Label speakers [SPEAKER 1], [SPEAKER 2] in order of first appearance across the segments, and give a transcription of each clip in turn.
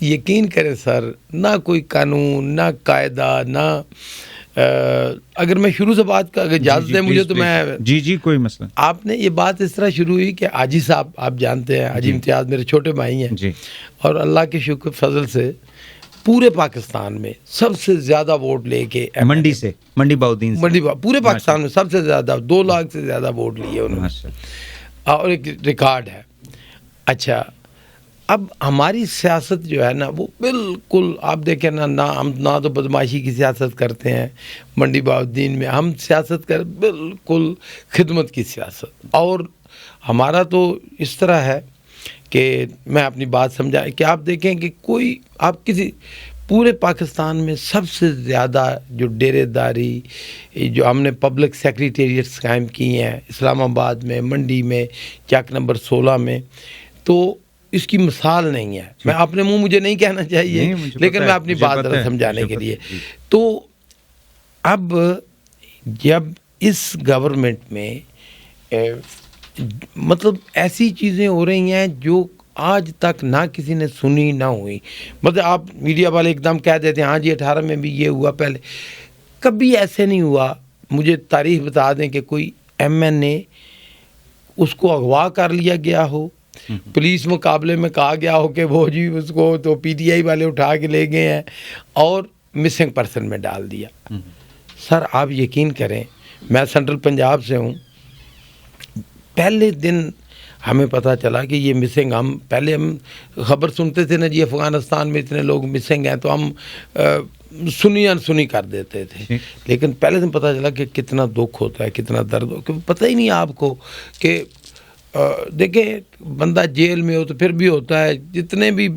[SPEAKER 1] یقین کریں سر، نہ کوئی قانون، نہ قاعدہ، نہ اگر میں شروع سے بات کا اگر اجازت دیں مجھے تو میں
[SPEAKER 2] جی کوئی مسئلہ.
[SPEAKER 1] آپ نے یہ بات اس طرح شروع ہوئی کہ حاجی صاحب آپ جانتے ہیں، حاجی امتیاز میرے چھوٹے بھائی ہیں
[SPEAKER 2] جی،
[SPEAKER 1] اور اللہ کے شکر فضل سے پورے پاکستان میں سب سے زیادہ ووٹ لے کے
[SPEAKER 2] منڈی سے، منڈی بہاؤدین سے،
[SPEAKER 1] پورے پاکستان میں سب سے زیادہ 2 لاکھ سے زیادہ ووٹ لیے انہوں نے، اور ایک ریکارڈ ہے. اچھا، اب ہماری سیاست جو ہے نا وہ بالکل آپ دیکھیں نا ہم نہ تو بدماشی کی سیاست کرتے ہیں منڈی بہاؤدین میں، ہم سیاست کر بالکل خدمت کی سیاست. اور ہمارا تو اس طرح ہے کہ میں اپنی بات سمجھا کہ آپ دیکھیں کہ کوئی آپ کسی پورے پاکستان میں سب سے زیادہ جو ڈیرے داری جو ہم نے پبلک سیکریٹریٹس قائم کی ہیں اسلام آباد میں، منڈی میں، چک نمبر 16 میں، تو اس کی مثال نہیں ہے. میں اپنے منہ مجھے نہیں کہنا چاہیے لیکن میں اپنی بات سمجھانے کے لیے. تو اب جب اس گورنمنٹ میں مطلب ایسی چیزیں ہو رہی ہیں جو آج تک نہ کسی نے سنی نہ ہوئی، مطلب آپ میڈیا والے ایک دم کہہ دیتے ہیں ہاں جی 18 میں بھی یہ ہوا، پہلے کبھی ایسے نہیں ہوا. مجھے تاریخ بتا دیں کہ کوئی MNA اس کو اغوا کر لیا گیا ہو، پولیس مقابلے میں کہا گیا ہو کہ وہ جی اس کو تو PTI والے اٹھا کے لے گئے ہیں اور مسنگ پرسن میں ڈال دیا. سر آپ یقین کریں، میں سینٹرل پنجاب سے ہوں، پہلے دن ہمیں پتہ چلا کہ یہ مسنگ، پہلے ہم خبر سنتے تھے نا جی افغانستان میں اتنے لوگ مسنگ ہیں تو ہم سنی کر دیتے تھے، لیکن پہلے دن پتہ چلا کہ کتنا دکھ ہوتا ہے، کتنا درد ہو، کہ پتہ ہی نہیں آپ کو کہ دیکھیں بندہ جیل میں ہو تو پھر بھی ہوتا ہے، جتنے بھی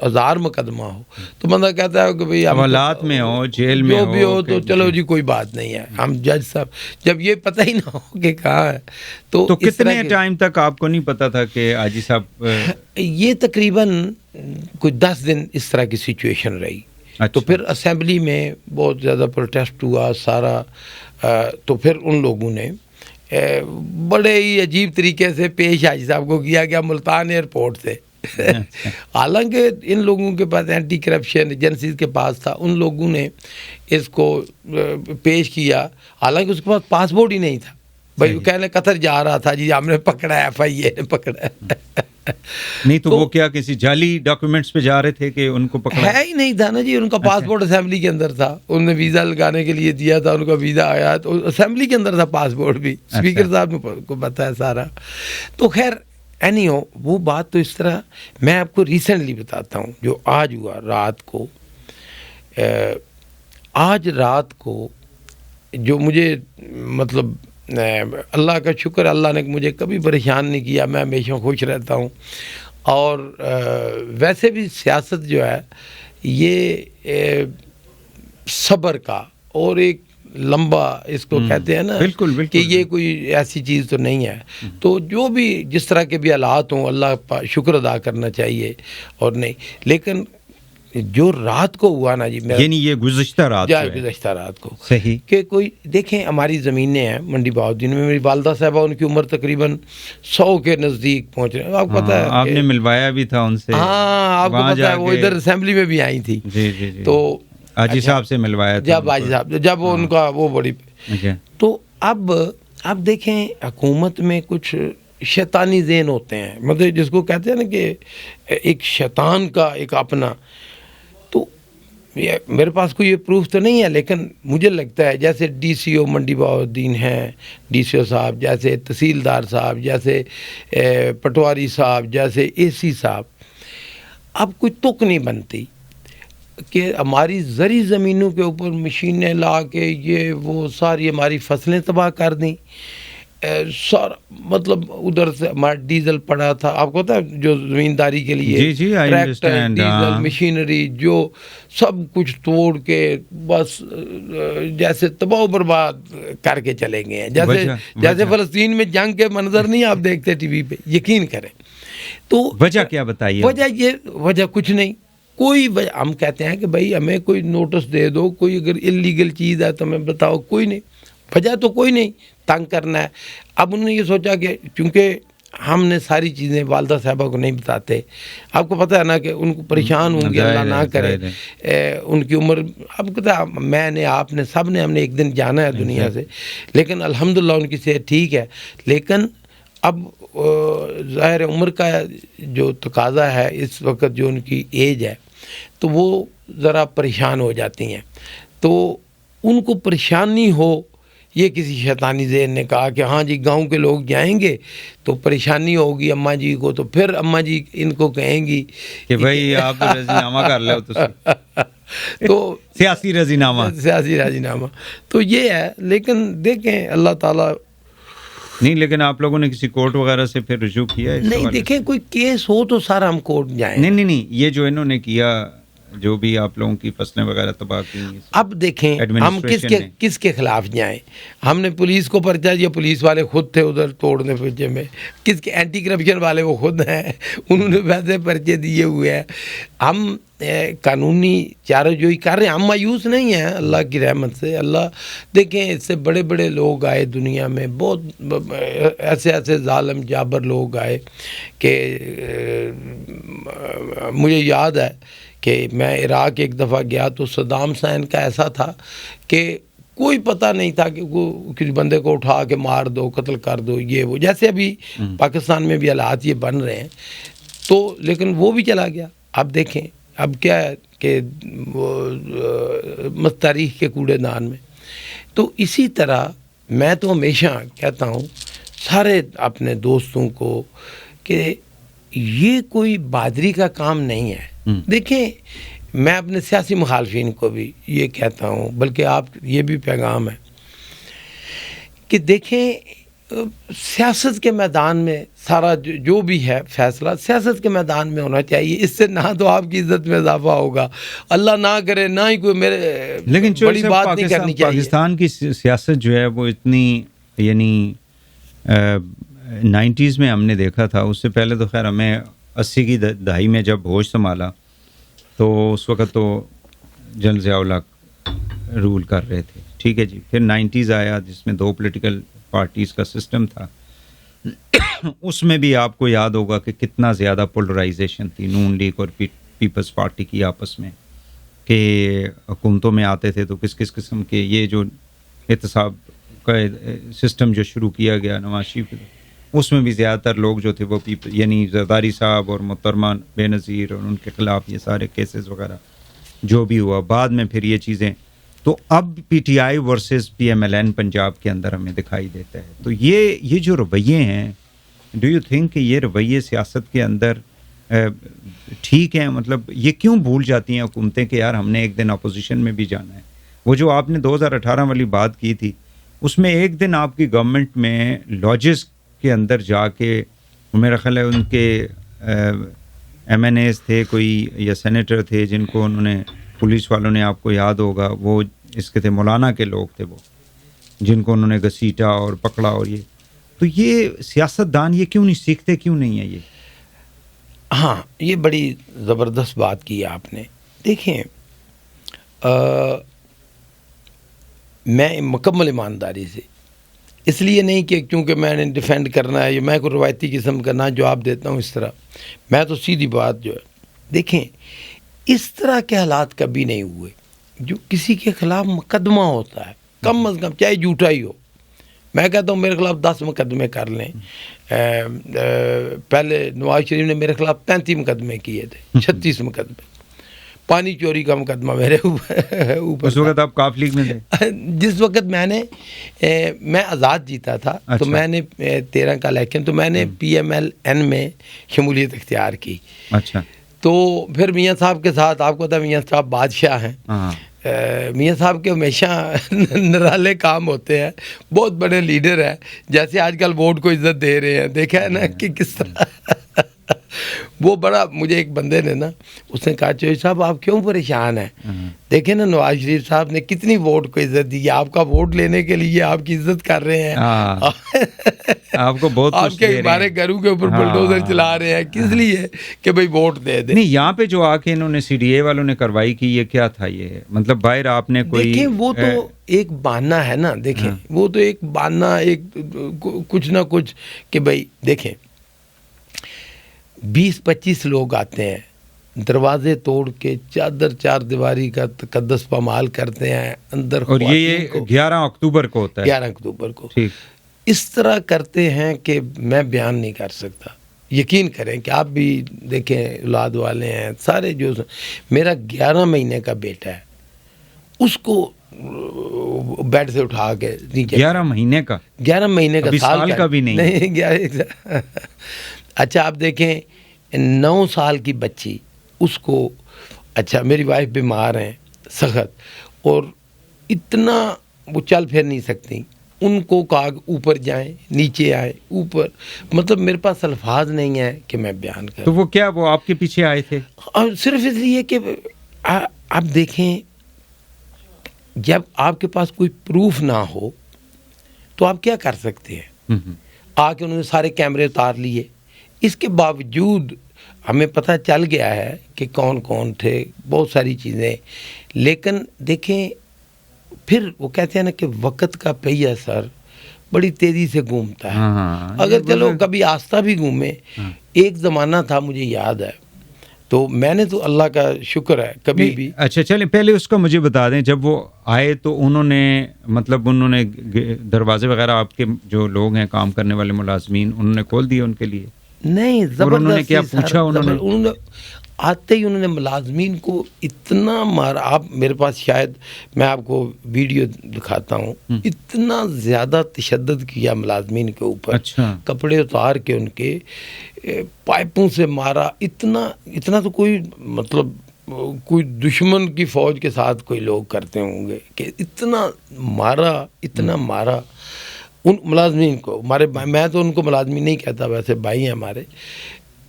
[SPEAKER 1] 1000 مقدمہ ہو تو بندہ کہتا ہے کہ بھئی
[SPEAKER 2] حوالات میں ہو، جیل میں
[SPEAKER 1] جو بھی ہو تو چلو
[SPEAKER 2] جی
[SPEAKER 1] جی کوئی بات نہیں ہے. ہم جج صاحب جب یہ پتہ ہی نہ ہو کہ کہاں ہے تو
[SPEAKER 2] کتنے ٹائم تک آپ کو نہیں پتا تھا کہ حاجی صاحب
[SPEAKER 1] یہ تقریباً کوئی 10 دن اس طرح کی سچویشن رہی. تو پھر اسمبلی میں بہت زیادہ پروٹیسٹ ہوا سارا، تو پھر ان لوگوں نے بڑے ہی عجیب طریقے سے پیش حاجی صاحب کو کیا گیا ملتان ایئرپورٹ سے. حالانکہ ان لوگوں کے پاس اینٹی کرپشن ایجنسیز کے پاس تھا، ان لوگوں نے اس کو پیش کیا، حالانکہ اس کے پاس پاسپورٹ ہی نہیں تھا. بھائی کہنے قطر جا رہا تھا جی ہم نے پکڑا ہے، FIA نے پکڑا ہے.
[SPEAKER 2] نہیں تو وہ کیا کسی جعلی ڈاکیومنٹس پہ جا رہے تھے کہ ان کو پکڑا
[SPEAKER 1] ہے ہی نہیں تھا نا جی، ان کا پاسپورٹ اسمبلی کے اندر تھا، انہوں نے ویزا لگانے کے لیے دیا تھا، ان کا ویزا آیا تو اسمبلی کے اندر تھا پاسپورٹ بھی، اسپیکر صاحب کو پتہ ہے سارا. تو خیر اینی ہو وہ بات تو اس طرح. میں آپ کو ریسنٹلی بتاتا ہوں جو آج ہوا رات کو، آج رات کو جو مجھے مطلب اللہ کا شکر اللہ نے مجھے کبھی پریشان نہیں کیا، میں ہمیشہ خوش رہتا ہوں. اور ویسے بھی سیاست جو ہے یہ صبر کا اور ایک لمبا اس کو کہتے ہیں نا
[SPEAKER 2] بالکل
[SPEAKER 1] کہ یہ کوئی ایسی چیز تو نہیں ہے. تو جو بھی جس طرح کے بھی حالات ہوں اللہ شکر ادا کرنا چاہیے اور نہیں. لیکن جو رات کو ہوا نا جی،
[SPEAKER 2] یعنی یہ گزشتہ
[SPEAKER 1] رات کو
[SPEAKER 2] صحیح
[SPEAKER 1] کہ کوئی دیکھیں ہماری زمینیں ہیں منڈی بہاؤدین میں، میری والدہ صاحبہ ان کی عمر تقریباً 100 کے نزدیک پہنچ رہے ہیں. آپ کو پتہ ہے
[SPEAKER 2] آپ نے ملوایا بھی تھا ان سے؟
[SPEAKER 1] ہاں آپ کو پتہ ہے وہ ادھر اسمبلی میں بھی آئی تھی.
[SPEAKER 2] جی
[SPEAKER 1] تو
[SPEAKER 2] حاجی صاحب سے ملوایا تھا
[SPEAKER 1] جب حاجی صاحب جب ان کا وہ بڑی. تو اب دیکھیں حکومت میں کچھ شیطانی ذہن ہوتے ہیں، مطلب جس کو کہتے ہیں نا کہ ایک شیطان کا ایک اپنا. تو میرے پاس کوئی یہ پروف تو نہیں ہے لیکن مجھے لگتا ہے جیسے DCO منڈی بہاؤدین ہیں، DCO صاحب، جیسے تحصیلدار صاحب، جیسے پٹواری صاحب، جیسے AC صاحب، اب کوئی تک نہیں بنتی کہ ہماری زرعی زمینوں کے اوپر مشینیں لا کے یہ وہ ساری ہماری فصلیں تباہ کر دیں. سارا مطلب ادھر سے ہمارا ڈیزل پڑا تھا، آپ کو پتا ہے جو زمینداری کے لیے ٹریکٹر، ڈیزل، مشینری، جو سب کچھ توڑ کے بس جیسے تباہ و برباد کر کے چلے گئے ہیں. جیسے فلسطین میں جنگ کے منظر نہیں آپ دیکھتے ٹی وی پہ، یقین کریں. تو
[SPEAKER 2] وجہ کیا بتائیے؟
[SPEAKER 1] وجہ کچھ نہیں کوئی وجہ. ہم کہتے ہیں کہ بھائی ہمیں کوئی نوٹس دے دو، کوئی اگر انلیگل چیز ہے تو ہمیں بتاؤ، کوئی نہیں، وجہ تو کوئی نہیں، تنگ کرنا ہے. اب انہوں نے یہ سوچا کہ چونکہ ہم نے ساری چیزیں والدہ صاحبہ کو نہیں بتاتے. آپ کو پتہ ہے نا کہ ان کو پریشان ہوں گے, اللہ نہ کرے ان کی عمر. اب پتہ میں نے, آپ نے, سب نے, ہم نے ایک دن جانا ہے دنیا سے, لیکن الحمدللہ ان کی صحت ٹھیک ہے. لیکن اب ظاہر عمر کا جو تقاضا ہے اس وقت, جو ان کی ایج ہے, تو وہ ذرا پریشان ہو جاتی ہیں. تو ان کو پریشانی ہو, یہ کسی شیطانی ذہن نے کہا کہ ہاں جی گاؤں کے لوگ جائیں گے تو پریشانی ہوگی اماں جی کو, تو پھر اماں جی ان کو کہیں گی
[SPEAKER 2] کہ بھائی آپ رضی نامہ کر لو,
[SPEAKER 1] تو
[SPEAKER 2] سیاسی رضی
[SPEAKER 1] نامہ. تو یہ ہے. لیکن دیکھیں اللہ تعالیٰ
[SPEAKER 2] نہیں, لیکن آپ لوگوں نے کسی کورٹ وغیرہ سے پھر رجوع کیا ہے؟
[SPEAKER 1] نہیں, دیکھیں کوئی کیس ہو تو سارا ہم کورٹ جائیں.
[SPEAKER 2] نہیں, یہ جو انہوں نے کیا, جو بھی آپ لوگوں کی فصلیں وغیرہ تباہ کی,
[SPEAKER 1] اب دیکھیں ہم کس کے خلاف جائیں. ہم نے پولیس کو پرچہ دیا, پولیس والے خود تھے ادھر توڑنے پرچے میں. کس کے اینٹی کرپشن والے وہ خود ہیں, انہوں نے ویسے پرچے دیے ہوئے ہیں. ہم قانونی چارہ جوئی کر رہے ہیں, ہم مایوس نہیں ہیں اللہ کی رحمت سے. اللہ دیکھیں اس سے بڑے بڑے لوگ آئے دنیا میں, بہت ایسے ظالم جابر لوگ آئے کہ مجھے یاد ہے کہ میں عراق ایک دفعہ گیا تو صدام حسین کا ایسا تھا کہ کوئی پتہ نہیں تھا کہ کسی بندے کو اٹھا کے مار دو, قتل کر دو, یہ وہ, جیسے ابھی پاکستان میں بھی حالات یہ بن رہے ہیں. تو لیکن وہ بھی چلا گیا. اب دیکھیں اب کیا ہے کہ وہ تاریخ کے کوڑے دان میں. تو اسی طرح میں تو ہمیشہ کہتا ہوں سارے اپنے دوستوں کو کہ یہ کوئی بہادری کا کام نہیں ہے. دیکھیں میں اپنے سیاسی مخالفین کو بھی یہ کہتا ہوں, بلکہ آپ یہ بھی پیغام ہے کہ دیکھیں سیاست کے میدان میں سارا جو بھی ہے فیصلہ سیاست کے میدان میں ہونا چاہیے. اس سے نہ تو آپ کی عزت میں اضافہ ہوگا, اللہ نہ کرے, نہ ہی کوئی میرے
[SPEAKER 2] لیکن
[SPEAKER 1] بڑی بات نہیں کرنی چاہیے.
[SPEAKER 2] پاکستان کی سیاست جو ہے وہ اتنی, یعنی 90s میں ہم نے دیکھا تھا, اس سے پہلے تو خیر ہمیں 80 کی دہائی میں جب ہوش سنبھالا تو اس وقت تو جنرل ضیاء الحق رول کر رہے تھے, ٹھیک ہے جی. پھر 90s آیا جس میں 2 پولیٹیکل پارٹیز کا سسٹم تھا. اس میں بھی آپ کو یاد ہوگا کہ کتنا زیادہ پولرائزیشن تھی نون لیگ اور پیپلز پارٹی کی آپس میں, کہ حکومتوں میں آتے تھے تو کس قسم کے یہ جو احتساب کا سسٹم جو شروع کیا گیا نواز شریف, اس میں بھی زیادہ تر لوگ جو تھے وہ یعنی زرداری صاحب اور محترمہ بے نظیر اور ان کے خلاف یہ سارے کیسز وغیرہ جو بھی ہوا. بعد میں پھر یہ چیزیں, تو اب PTI versus PML N Punjab کے اندر ہمیں دکھائی دیتا ہے. تو یہ جو رویے ہیں, ڈو یو تھنک کہ یہ رویے سیاست کے اندر ٹھیک ہیں؟ مطلب یہ کیوں بھول جاتی ہیں حکومتیں کہ یار ہم نے ایک دن اپوزیشن میں بھی جانا ہے. وہ جو آپ نے 2018 والی بات کی تھی, اس میں ایک دن آپ کی گورنمنٹ میں لاجز کے اندر جا کے, میرا خیال ہے ان کے ایم این ایز تھے کوئی یا سینیٹر تھے جن کو انہوں نے, پولیس والوں نے, آپ کو یاد ہوگا وہ اس کے تھے مولانا کے لوگ تھے وہ, جن کو انہوں نے گھسیٹا اور پکڑا. اور یہ تو یہ سیاست دان یہ کیوں نہیں سیکھتے, کیوں نہیں ہے یہ؟
[SPEAKER 1] ہاں یہ بڑی زبردست بات کی آپ نے. دیکھیں میں مکمل ایمانداری سے, اس لیے نہیں کہ کیونکہ میں نے ڈیفینڈ کرنا ہے یا میں کوئی روایتی قسم کا نہ جواب دیتا ہوں اس طرح, میں تو سیدھی بات جو ہے, دیکھیں اس طرح کے حالات کبھی نہیں ہوئے جو کسی کے خلاف مقدمہ ہوتا ہے, کم از کم چاہے جھوٹا ہی ہو. میں کہتا ہوں میرے خلاف 10 مقدمے کر لیں. پہلے نواز شریف نے میرے خلاف 35 مقدمے کیے تھے, 36 مقدمے. پانی چوری کا مقدمہ میرے اوپر.
[SPEAKER 2] اس وقت آپ کاف لیگ میں تھے؟
[SPEAKER 1] جس وقت میں آزاد جیتا تھا. تو میں نے 13 کا الیکشن, تو میں نے پی ایم ایل این میں شمولیت اختیار کی.
[SPEAKER 2] اچھا.
[SPEAKER 1] تو پھر میاں صاحب کے ساتھ, آپ کو پتا میاں صاحب بادشاہ ہیں, میاں صاحب کے ہمیشہ نرالے کام ہوتے ہیں, بہت بڑے لیڈر ہیں. جیسے آج کل ووٹ کو عزت دے رہے ہیں, دیکھا ہے نا کہ کس طرح. وہ بڑا, مجھے ایک بندے نے نا, اس نے کہا چوہدری صاحب آپ کیوں پریشان ہیں, دیکھیں نا نواز شریف صاحب نے کتنی ووٹ کو عزت دی, آپ کا ووٹ لینے کے لیے آپ کی عزت کر رہے ہیں,
[SPEAKER 2] آپ کو بہت
[SPEAKER 1] آپ کے ہمارے گھروں کے اوپر بلڈوزر چلا رہے ہیں, کس لیے کہ بھئی ووٹ دے دیں.
[SPEAKER 2] نہیں, یہاں پہ جو آ کے انہوں نے سی ڈی اے والوں نے کارروائی کی, یہ کیا تھا؟ یہ مطلب باہر آپ نے کوئی,
[SPEAKER 1] دیکھیں وہ تو ایک بہانہ ہے نا, دیکھیں وہ تو ایک بہانہ, ایک کچھ نہ کچھ کہ بھئی دیکھیں 20-25 لوگ آتے ہیں, دروازے توڑ کے چار دیواری کا تقدس پامال کرتے ہیں اندر.
[SPEAKER 2] اور یہ 11 اکتوبر کو ہوتا ہے.
[SPEAKER 1] 11 اکتوبر کو
[SPEAKER 2] ٹھیک.
[SPEAKER 1] اس طرح کرتے ہیں کہ میں بیان نہیں کر سکتا. یقین کریں کہ آپ بھی دیکھیں, اولاد والے ہیں سارے, جو میرا 11 مہینے کا بیٹا ہے اس کو بیڈ سے اٹھا کے
[SPEAKER 2] 11 مہینے کا
[SPEAKER 1] 11 مہینے کا,
[SPEAKER 2] سال کا بھی نہیں.
[SPEAKER 1] اچھا آپ دیکھیں 9 سال کی بچی, اس کو اچھا میری وائف بیمار ہیں سخت, اور اتنا وہ چل پھر نہیں سکتی, ان کو کہا اوپر جائیں نیچے آئیں اوپر, مطلب میرے پاس الفاظ نہیں ہیں کہ میں بیان کروں.
[SPEAKER 2] تو وہ کیا وہ آپ کے پیچھے آئے تھے؟
[SPEAKER 1] اور صرف اس لیے کہ آپ دیکھیں جب آپ کے پاس کوئی پروف نہ ہو تو آپ کیا کر سکتے ہیں؟ آ کے انہوں نے سارے کیمرے اتار لیے, اس کے باوجود ہمیں پتہ چل گیا ہے کہ کون کون تھے, بہت ساری چیزیں. لیکن دیکھیں پھر وہ کہتے ہیں نا کہ وقت کا پہیہ سر بڑی تیزی سے گھومتا ہے. اگر چلو کبھی آستہ بھی گھومے, ایک زمانہ تھا مجھے یاد ہے, تو میں نے تو اللہ کا شکر ہے کبھی بھی.
[SPEAKER 2] اچھا چلیں پہلے اس کا مجھے بتا دیں, جب وہ آئے تو انہوں نے دروازے وغیرہ آپ کے جو لوگ ہیں کام کرنے والے ملازمین, انہوں نے کھول دیے ان کے لیے؟
[SPEAKER 1] نہیں,
[SPEAKER 2] زبردست. انہوں نے کیا پوچھا؟ انہوں نے
[SPEAKER 1] آتے ہی انہوں نے ملازمین کو اتنا مارا. آپ میرے پاس شاید میں آپ کو ویڈیو دکھاتا ہوں, اتنا زیادہ تشدد کیا ملازمین کے اوپر.
[SPEAKER 2] اچھا.
[SPEAKER 1] کپڑے اتار کے ان کے پائپوں سے مارا. اتنا تو کوئی مطلب کوئی دشمن کی فوج کے ساتھ کوئی لوگ کرتے ہوں گے کہ اتنا مارا ان ملازمین کو. ہمارے میں تو ان کو ملازمین نہیں کہتا, ویسے بھائی ہیں ہمارے.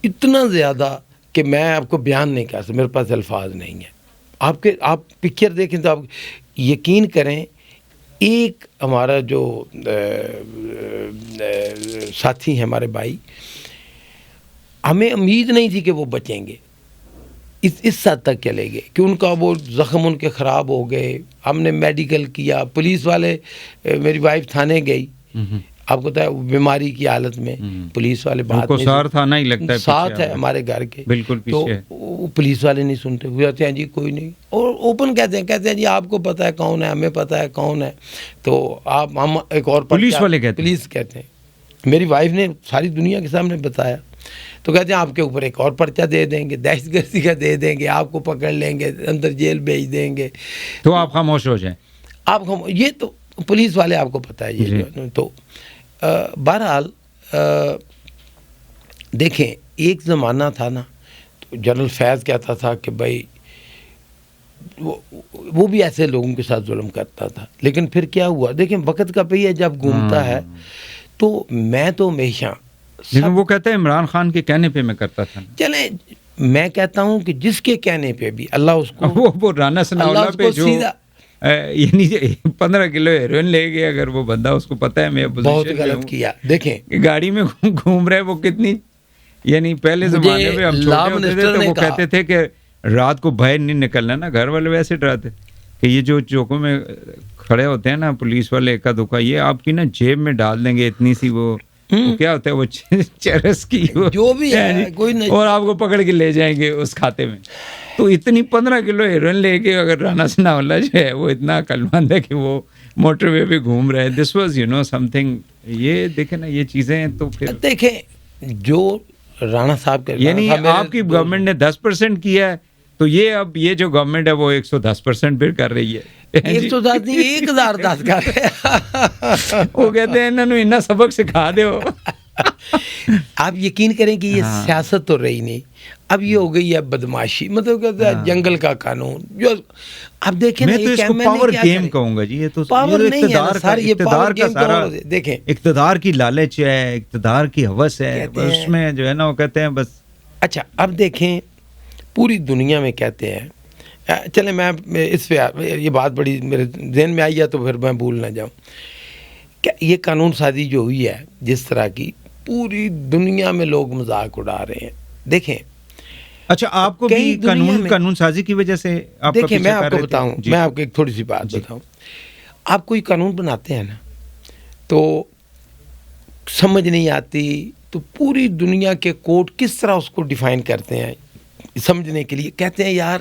[SPEAKER 1] اتنا زیادہ کہ میں آپ کو بیان نہیں کر سکتا, میرے پاس الفاظ نہیں ہیں. آپ پکچر دیکھیں تو آپ یقین کریں, ایک ہمارا جو ساتھی ہیں ہمارے بھائی, ہمیں امید نہیں تھی کہ وہ بچیں گے, اس حد تک چلے گئے کہ ان کا وہ زخم ان کے خراب ہو گئے. ہم نے میڈیکل کیا, پولیس والے, میری وائف تھانے گئی, آپ کو پتا ہے بیماری کی حالت میں, پولیس والے بات
[SPEAKER 2] کو سار تھانہ ہی لگتا ہے,
[SPEAKER 1] ساتھ ہے ہمارے گھر کے,
[SPEAKER 2] بالکل پیچھے.
[SPEAKER 1] تو پولیس والے نہیں سنتے, وہ کہتے ہیں جی کوئی نہیں, اور اوپن کہتے ہیں جی آپ کو پتا ہے کون ہے, ہمیں پتا ہے کون ہے, تو ہم ایک اور
[SPEAKER 2] پولیس والے کہتے ہیں,
[SPEAKER 1] پولیس کہتے ہیں. میری وائف نے ساری دنیا کے سامنے بتایا, تو کہتے ہیں آپ کے اوپر ایک اور پرچہ دے دیں گے, دہشت گردی کا دے دیں گے, آپ کو پکڑ لیں گے, اندر جیل بھیج دیں گے.
[SPEAKER 2] تو آپ خاموش ہو جائیں.
[SPEAKER 1] آپ یہ تو پولیس والے آپ کو پتہ ہے یہ. تو بہرحال دیکھیں ایک زمانہ تھا نا, تو جنرل فیض کہتا تھا کہ بھائی وہ بھی ایسے لوگوں کے ساتھ ظلم کرتا تھا. لیکن پھر کیا ہوا, دیکھیں وقت کا پہیہ جب گھومتا ہے, تو میں تو ہمیشہ,
[SPEAKER 2] لیکن وہ کہتا ہے عمران خان کے کہنے پہ میں کرتا تھا.
[SPEAKER 1] چلیں میں کہتا ہوں کہ جس کے کہنے پہ بھی اللہ اس کو,
[SPEAKER 2] وہ رانا ثناءاللہ پہ جو یعنی 15 کلو ہیروئن لے گئے, اگر وہ بندہ اس کو پتہ ہے میں
[SPEAKER 1] بہت غلط کیا. دیکھیں
[SPEAKER 2] گاڑی میں گھوم رہے, وہ کتنی, یعنی پہلے زمانے میں ہم چھوٹے ہوتے تھے تو وہ کہتے تھے کہ رات کو باہر نہیں نکلنا نا, گھر والے ویسے ڈراتے کہ یہ جو چوکوں میں کھڑے ہوتے ہیں نا پولیس والے کا دھوکا, یہ آپ کی نا جیب میں ڈال دیں گے اتنی سی, وہ کیا ہوتا ہے وہ چرس کی
[SPEAKER 1] جو بھی ہے کوئی نہیں,
[SPEAKER 2] اور آپ کو پکڑ کے لے جائیں گے اس کھاتے میں. تو اتنی 15 کلو ہیروئن لے کے اگر رانا ثناءاللہ جو ہے وہ اتنا عقلمند ہے کہ وہ موٹر وے پہ گھوم رہے, دس واز سم تھنگ. یہ دیکھیں نا یہ چیزیں, تو پھر
[SPEAKER 1] دیکھیں جو رانا صاحب کا,
[SPEAKER 2] یعنی آپ کی گورنمنٹ نے 10% کیا ہے, تو یہ اب یہ جو گورنمنٹ ہے وہ 110% پھر کر رہی ہے.
[SPEAKER 1] 110 نہیں 1010 کر رہے ہیں.
[SPEAKER 2] وہ کہتے ہیں انہوں نے اتنا سبق سکھا دے.
[SPEAKER 1] آپ یقین کریں کہ یہ سیاست تو رہی نہیں, اب یہ ہو گئی ہے بدماشی, مطلب کہتے ہیں جنگل کا قانون. جو اب دیکھیں
[SPEAKER 2] میں تو اس کو پاور گیم کہوں گا جی, یہ تو اقتدار کا سارا, دیکھیں اقتدار کی لالچ ہے, اقتدار کی ہوس ہے, اس میں جو ہے نا وہ کہتے ہیں بس.
[SPEAKER 1] اچھا اب دیکھیں پوری دنیا میں کہتے ہیں, چلیں میں اس پہ یہ بات بڑی میرے ذہن میں آئی ہے تو پھر میں بھول نہ جاؤں کہ یہ قانون سازی جو ہوئی ہے جس طرح کی, پوری دنیا میں لوگ مذاق اڑا رہے ہیں. دیکھیں
[SPEAKER 2] اچھا آپ کو بھی قانون سازی کی وجہ سے,
[SPEAKER 1] دیکھیں میں آپ کو بتاؤں, میں آپ کو ایک تھوڑی سی بات بتاؤں. آپ کوئی قانون بناتے ہیں نا تو سمجھ نہیں آتی, تو پوری دنیا کے کورٹ کس طرح اس کو ڈیفائن کرتے ہیں سمجھنے کے لیے. کہتے ہیں یار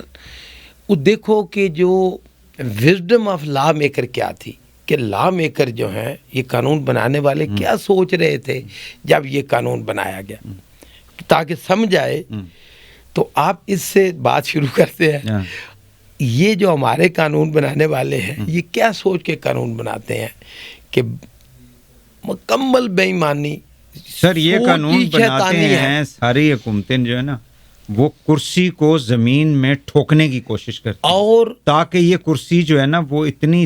[SPEAKER 1] وہ دیکھو کہ جو وزڈم آف لا میکر کیا تھی, کہ لا میکر جو ہیں یہ قانون بنانے والے کیا سوچ رہے تھے جب یہ قانون بنایا گیا, تاکہ سمجھ آئے. تو آپ اس سے بات شروع کرتے ہیں, یہ جو ہمارے قانون بنانے والے ہیں یہ کیا سوچ کے قانون بناتے ہیں کہ مکمل بے ایمانی.
[SPEAKER 2] سر یہ قانون بناتے ہیں ساری حکومتیں جو ہے نا وہ کرسی کو زمین میں ٹھوکنے کی کوشش کرتی ہیں, اور تاکہ یہ کرسی جو ہے نا وہ اتنی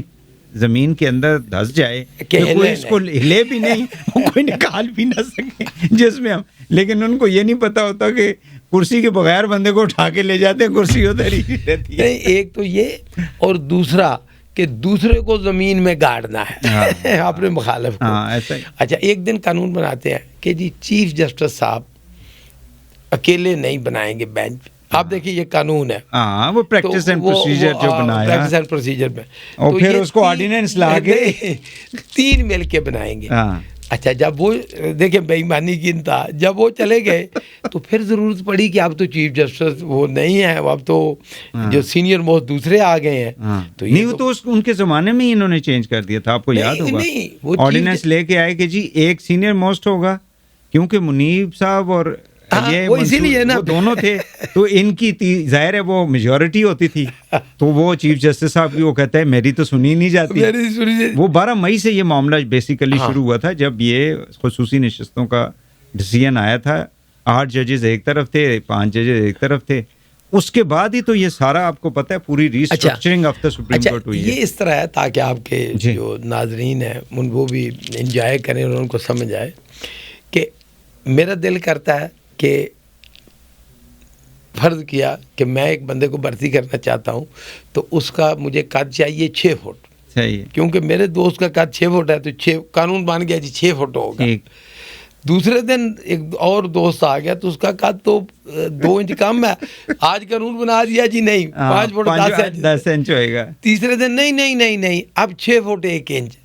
[SPEAKER 2] زمین کے اندر دھس جائے کہ کوئی اس کو ہلے بھی نہیں, کوئی نکال بھی نہ سکے جس میں ہم. لیکن ان کو یہ نہیں پتا ہوتا کہ کرسی کے بغیر بندے کو اٹھا کے لے جاتے ہیں, کرسی ادھر ہی رہتی ہے.
[SPEAKER 1] ایک تو یہ, اور دوسرا کہ دوسرے کو زمین میں گاڑنا ہے اپنے مخالف کو. اچھا ایک دن قانون بناتے ہیں کہ جی چیف جسٹس صاحب اکیلے نہیں بنائیں گے بینچ. آپ دیکھیے یہ قانون ہے,
[SPEAKER 2] وہ پریکٹس اینڈ پروسیجر جو بنایا,
[SPEAKER 1] پریکٹس اینڈ پروسیجر میں,
[SPEAKER 2] اور پھر اس کو آرڈیننس لا کے
[SPEAKER 1] 3 مل کے بنائیں گے. اچھا جب وہ دیکھیں بے ایمانی کی انتہا, جب وہ چلے گئے تو پھر ضرورت پڑی کہ اب تو چیف جسٹس وہ نہیں ہے, اب تو جو سینئر موسٹ دوسرے آ گئے ہیں.
[SPEAKER 2] تو نہیں وہ تو ان کے زمانے میں ہی انہوں نے چینج کر دیا تھا, آپ کو یاد ہوگا آرڈیننس لے کے آئے کہ جی ایک سینئر موسٹ ہوگا, کیونکہ منیب صاحب اور یہ
[SPEAKER 1] اسی لیے نا
[SPEAKER 2] دونوں تھے, تو ان کی ظاہر ہے وہ میجورٹی ہوتی تھی, تو وہ چیف جسٹس صاحب کی وہ کہتا ہے میری تو سنی نہیں جاتی. وہ 12 مئی سے یہ معاملہ بیسیکلی شروع ہوا تھا, جب یہ خصوصی نشستوں کا ڈیسیژن آیا تھا. 8 ججز ایک طرف تھے, 5 ججز ایک طرف تھے. اس کے بعد ہی تو یہ سارا آپ کو پتہ ہے پوری restructuring of the supreme court ہوئی ہے.
[SPEAKER 1] یہ اس طرح ہے تاکہ آپ کے جو ناظرین ہیں ان وہ بھی انجوائے کریں اور ان کو سمجھ آئے کہ میرا دل کرتا ہے کہ فرض کیا کہ میں ایک بندے کو بھرتی کرنا چاہتا ہوں تو اس کا مجھے قد چاہیے 6 فٹ.
[SPEAKER 2] صحیح ہے,
[SPEAKER 1] کیونکہ میرے دوست کا قد 6 فٹ ہے تو 6 قانون بن گیا جی 6 فٹ ہوگا. دوسرے دن ایک اور دوست آ گیا تو اس کا قد تو 2 انچ کم ہے, آج قانون بنا دیا جی نہیں 5 فٹ
[SPEAKER 2] 10 انچ ہوئے گا.
[SPEAKER 1] تیسرے دن نہیں اب 6 فٹ 1 انچ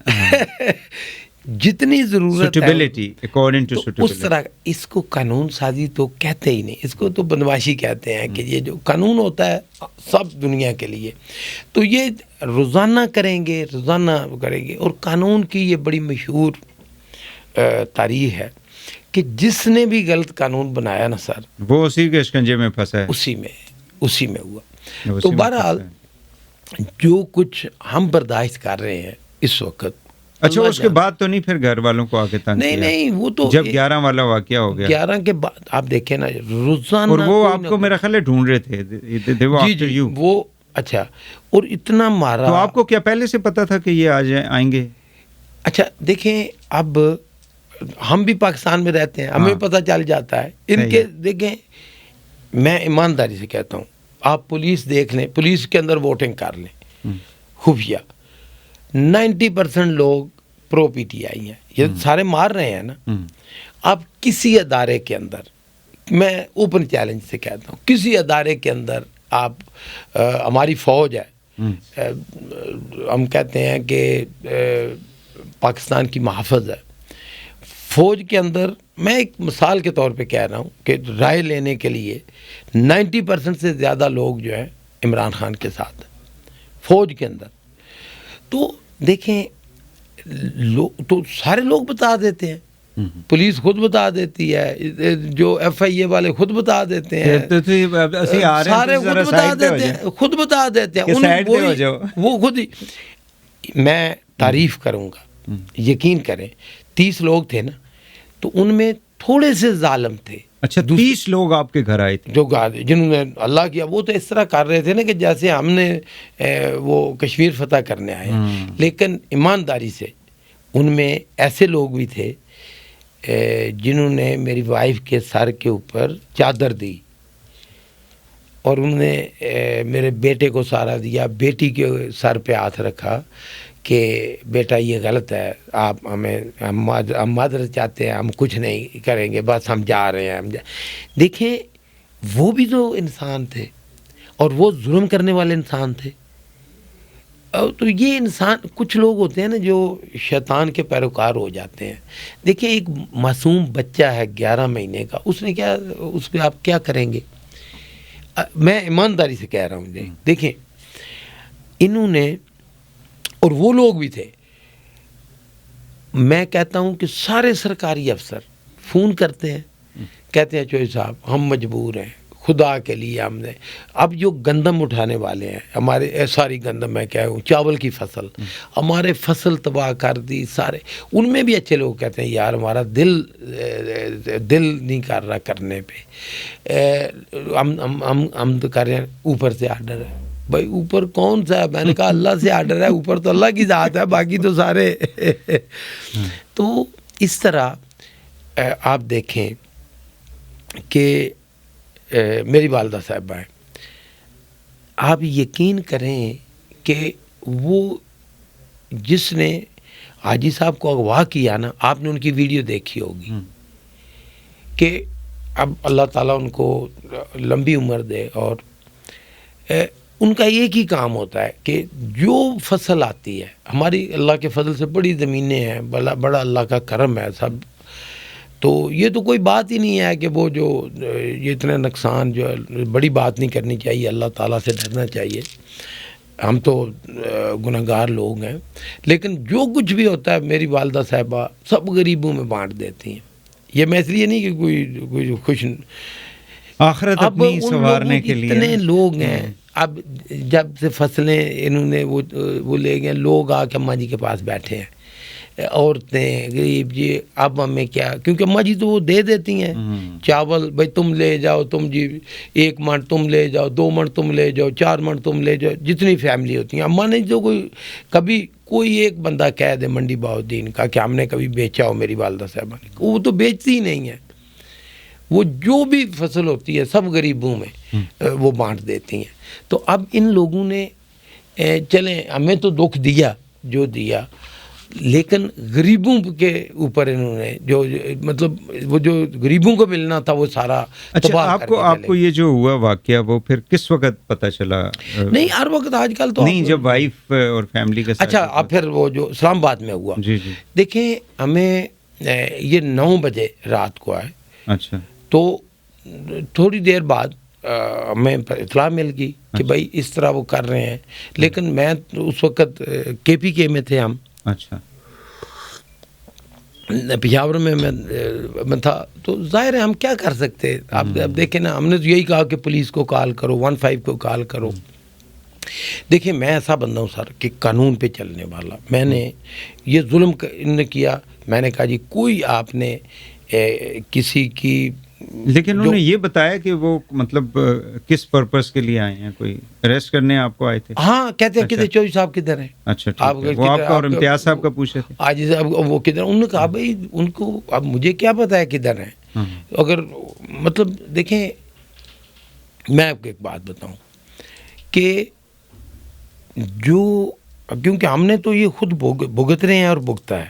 [SPEAKER 1] جتنی ضرورت ہے اس طرح. اس کو قانون سازی تو کہتے ہی نہیں, اس کو تو بدماشی کہتے ہیں کہ یہ جو قانون ہوتا ہے سب دنیا کے لیے, تو یہ روزانہ کریں گے. اور قانون کی یہ بڑی مشہور تاریخ ہے کہ جس نے بھی غلط قانون بنایا نا سر
[SPEAKER 2] وہ اسی کے شکنجے میں پھنسا ہے,
[SPEAKER 1] اسی میں ہوا. تو بہرحال جو کچھ ہم برداشت کر رہے ہیں اس وقت.
[SPEAKER 2] اچھا اس کے بعد تو نہیں پھر گھر والوں کو آگے تنگ کیا؟
[SPEAKER 1] نہیں وہ تو
[SPEAKER 2] جب 11 والا واقعہ ہو گیا,
[SPEAKER 1] 11 کے بعد آپ دیکھیں نا روزانہ,
[SPEAKER 2] اور وہ آپ کو میرا خیال ہے ڈھونڈ رہے تھے
[SPEAKER 1] وہ. اچھا اور اتنا مارا,
[SPEAKER 2] تو آپ کو کیا پہلے سے پتا تھا کہ یہ آئیں گے؟
[SPEAKER 1] اچھا دیکھیں اب ہم بھی پاکستان میں رہتے ہیں, ہمیں پتہ چل جاتا ہے ان کے. دیکھیں میں ایمانداری سے کہتا ہوں, آپ پولیس دیکھ لیں, پولیس کے اندر ووٹنگ کر لیں, خفیہ 90% لوگ پرو پی ٹی آئی ہیں, یہ سارے مار رہے ہیں نا. اب کسی ادارے کے اندر, میں اوپن چیلنج سے کہتا ہوں, کسی ادارے کے اندر آپ ہماری فوج ہے, ہم کہتے ہیں کہ پاکستان کی محافظ ہے, فوج کے اندر میں ایک مثال کے طور پہ کہہ رہا ہوں کہ رائے لینے کے لیے 90% سے زیادہ لوگ جو ہیں عمران خان کے ساتھ ہیں فوج کے اندر. تو دیکھیں تو سارے لوگ بتا دیتے ہیں, پولیس خود بتا دیتی ہے, جو ایف آئی اے والے خود بتا دیتے ہیں, سارے خود بتا دیتے ہیں وہ خود ہی. میں تعریف کروں گا, یقین کریں 30 لوگ تھے نا, تو ان میں تھوڑے سے ظالم تھے.
[SPEAKER 2] اچھا 30 لوگ آپ کے گھر آئے تھے
[SPEAKER 1] جو جنہوں نے اللہ کیا, وہ تو اس طرح کر رہے تھے نا کہ جیسے ہم نے وہ کشمیر فتح کرنے آئے. لیکن ایمانداری سے ان میں ایسے لوگ بھی تھے جنہوں نے میری وائف کے سر کے اوپر چادر دی, اور انہوں نے میرے بیٹے کو سہارا دیا, بیٹی کے سر پہ ہاتھ رکھا کہ بیٹا یہ غلط ہے, آپ ہم معذرت چاہتے ہیں, ہم کچھ نہیں کریں گے, بس ہم جا رہے ہیں. دیکھیں وہ بھی تو انسان تھے, اور وہ ظلم کرنے والے انسان تھے. تو یہ انسان کچھ لوگ ہوتے ہیں نا جو شیطان کے پیروکار ہو جاتے ہیں. دیکھیں ایک معصوم بچہ ہے 11 مہینے کا, اس نے کیا, اس پہ آپ کیا کریں گے؟ میں ایمانداری سے کہہ رہا ہوں, دیکھیں انہوں نے, اور وہ لوگ بھی تھے, میں کہتا ہوں کہ سارے سرکاری افسر فون کرتے ہیں, کہتے ہیں چوہدری صاحب ہم مجبور ہیں, خدا کے لیے ہم نے, اب جو گندم اٹھانے والے ہیں ہمارے, ساری گندم میں کہہ ہوں چاول کی فصل, ہمارے فصل تباہ کر دی سارے, ان میں بھی اچھے لوگ کہتے ہیں یار ہمارا دل نہیں کر رہا کرنے پہ, ہم تو کر رہے ہیں, اوپر سے آرڈر ہے. بھائی اوپر کون سا ہے؟ میں نے کہا اللہ سے آرڈر ہے, اوپر تو اللہ کی ذات ہے, باقی تو سارے. تو اس طرح آپ دیکھیں کہ میری والدہ صاحبہ ہیں, آپ یقین کریں کہ وہ جس نے حاجی صاحب کو اغوا کیا نا, آپ نے ان کی ویڈیو دیکھی ہوگی, کہ اب اللہ تعالیٰ ان کو لمبی عمر دے, اور ان کا ایک ہی کام ہوتا ہے کہ جو فصل آتی ہے, ہماری اللہ کے فضل سے بڑی زمینیں ہیں, بڑا اللہ کا کرم ہے سب, تو یہ تو کوئی بات ہی نہیں ہے کہ وہ جو یہ اتنے نقصان, جو بڑی بات نہیں کرنی چاہیے, اللہ تعالیٰ سے ڈرنا چاہیے. ہم تو گنہگار لوگ ہیں, لیکن جو کچھ بھی ہوتا ہے میری والدہ صاحبہ سب غریبوں میں بانٹ دیتی ہیں. یہ میں اس لیے نہیں کہ کوئی خوش,
[SPEAKER 2] آخرت اپنی سنوارنے کے لیے
[SPEAKER 1] اتنے لوگ ہیں. اب جب سے فصلیں انہوں نے وہ لے گئے, لوگ آ کے اماں جی کے پاس بیٹھے ہیں, عورتیں غریب جی, اب ہمیں کیا, کیونکہ اماں جی تو وہ دے دیتی ہیں چاول, بھائی تم لے جاؤ, تم جی 1 من تم لے جاؤ, 2 من تم لے جاؤ, 4 من تم لے جاؤ, جتنی فیملی ہوتی ہیں. اماں نے جو کبھی کوئی ایک بندہ کہہ دے منڈی بہاؤالدین کا کہ ہم نے کبھی بیچا ہو میری والدہ صاحبہ نے, وہ تو بیچتی ہی نہیں ہے. وہ جو بھی فصل ہوتی ہے سب غریبوں میں وہ بانٹ دیتی ہیں. تو اب ان لوگوں نے چلیں ہمیں تو دکھ دیا جو دیا, لیکن غریبوں کے اوپر انہوں نے جو مطلب وہ جو غریبوں کو ملنا تھا وہ سارا تباہ کر کے چلے.
[SPEAKER 2] آپ کو یہ جو ہوا واقعہ وہ پھر کس وقت پتہ چلا؟
[SPEAKER 1] نہیں ہر وقت, آج کل تو
[SPEAKER 2] نہیں, جب وائف اور فیملی کے ساتھ.
[SPEAKER 1] اچھا, اب پھر وہ جو اسلام آباد میں ہوا,
[SPEAKER 2] جی جی
[SPEAKER 1] دیکھیں ہمیں یہ 9 بجے رات کو آئے.
[SPEAKER 2] اچھا,
[SPEAKER 1] تو تھوڑی دیر بعد ہمیں اطلاع مل گئی کہ بھائی اس طرح وہ کر رہے ہیں, لیکن میں اس وقت KPK میں تھے ہم.
[SPEAKER 2] اچھا,
[SPEAKER 1] پشاور میں میں تھا, تو ظاہر ہے ہم کیا کر سکتے. اب دیکھیں نا, ہم نے تو یہی کہا کہ پولیس کو کال کرو, 15 کو کال کرو. دیکھیں میں ایسا بندہ ہوں سر کہ قانون پہ چلنے والا. میں نے یہ ظلم نے کیا, میں نے کہا جی کوئی آپ نے کسی کی,
[SPEAKER 2] لیکن انہوں نے یہ بتایا کہ وہ مطلب کس پرپس کے لیے آئے ہیں, کوئی اریسٹ کرنے آپ کو آئے تھے؟
[SPEAKER 1] ہاں, کہتے ہیں کدھر چوہدری صاحب کدھر ہیں.
[SPEAKER 2] اچھا, وہ آپ کا اور امتیاز صاحب کا پوچھے تھے
[SPEAKER 1] آج وہ کدھر. انہوں نے کہا بھائی ان کو اب مجھے کیا پتا ہے کدھر ہیں. اگر مطلب دیکھیں میں آپ کو ایک بات بتاؤں کہ جو, کیونکہ ہم نے تو یہ خود بھگت رہے ہیں اور بھگتا ہے,